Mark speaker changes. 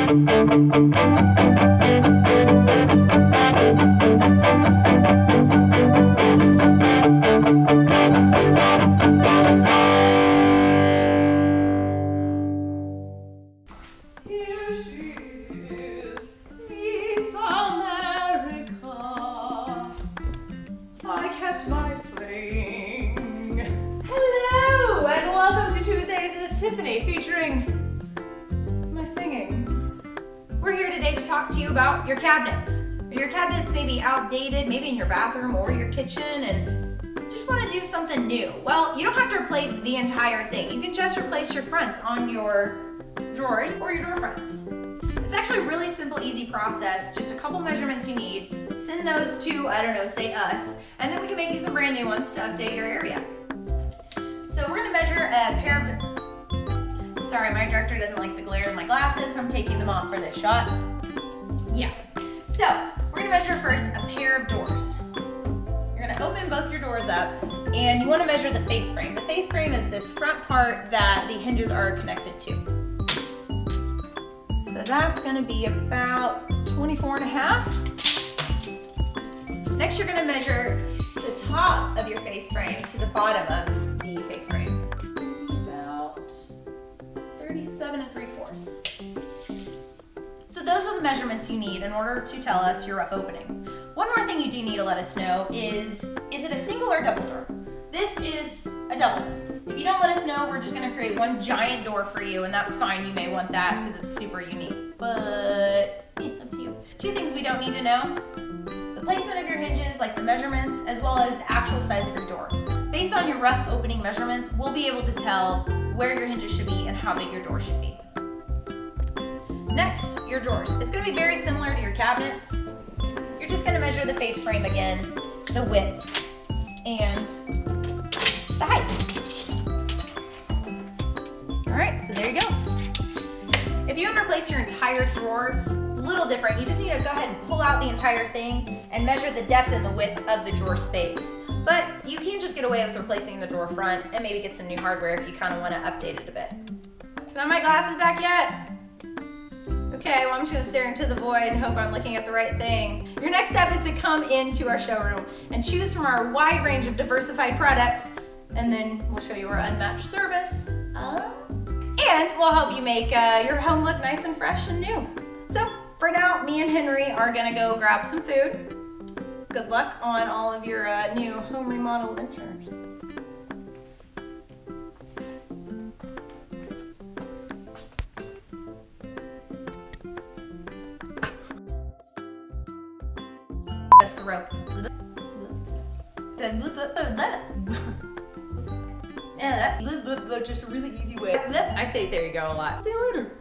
Speaker 1: I kept my footing. Hello, and welcome to Tuesdays with Tiffany, featuring my singing. We're here today to talk to you about your cabinets. Your cabinets may be outdated, maybe in your bathroom or your kitchen, and just want to do something new. Well, you don't have to replace the entire thing. You can just replace your fronts on your drawers or your door fronts. It's actually a really simple, easy process. Just a couple measurements you need. Send those to, I don't know, say us, and then we can make you some brand new ones to update your area. So we're gonna measure a pair of, sorry, my director doesn't like the glare in my glasses, so I'm taking them off for this shot. Yeah. So we're gonna measure first a pair of doors. You're gonna open both your doors up, and you wanna measure the face frame. The face frame is this front part that the hinges are connected to. So that's gonna be about 24.5. Next, you're gonna measure the top of your face frame to the bottom of the face frame. About 37 3/4. So those are the measurements you need in order to tell us your rough opening. One more thing you do need to let us know is it a single or double door? This is a double. If you don't let us know, we're just gonna create one giant door for you, and that's fine. You may want that because it's super unique, but yeah, up to you. Two things we don't need to know: the placement of your hinges, like the measurements, as well as the actual size of your door. Based on your rough opening measurements, we'll be able to tell where your hinges should be and how big your door should be. Next, your drawers. It's gonna be very similar to your cabinets. You're just gonna measure the face frame again, the width, and the height. All right, so there you go. If you want to replace your entire drawer, a little different. You just need to go ahead and pull out the entire thing and measure the depth and the width of the drawer space. But you can just get away with replacing the drawer front and maybe get some new hardware if you kind of want to update it a bit. Can I have my glasses back yet? Okay, well, I'm just gonna stare into the void and hope I'm looking at the right thing. Your next step is to come into our showroom and choose from our wide range of diversified products, and then we'll show you our unmatched service. And we'll help you make your home look nice and fresh and new. So for now, me and Henry are gonna go grab some food. Good luck on all of your new home remodel ventures. That's the rope. Yeah, that's just a really easy way. I say there you go a lot. See you later.